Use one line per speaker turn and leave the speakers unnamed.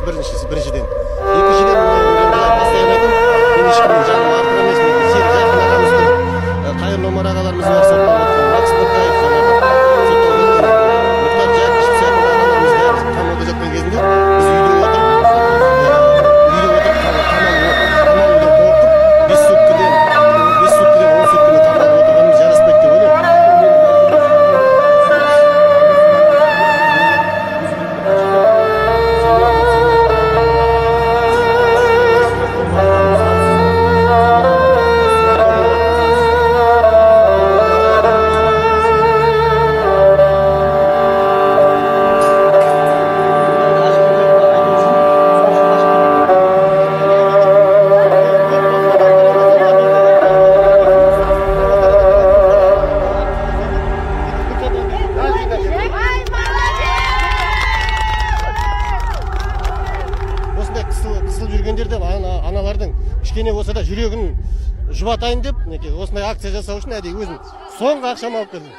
біріншіден. Екіншіден, постоянно айтам, мен ешкімнің жаным артық емес, сен жақын ағамыздың Қайырлы Омар ағаларымыз бар, сотталып отқан Макс Бұртаев, сотталып отқан Мұхтар Жәкішев сияқты ағаларымыз бәрі қамауда жатқан кезінде біз үйде отырып қамалудан қорқып 5 суткіден 10 суткіні қамалып отырғанымыз жараспайды деп ойлаймын. Қысылып жүргендерде аналардың кішкене болса да жүрегін жұбатайын деп осындай акция жасау үшін әдейі өзім соңғы ақшамды алып келдім.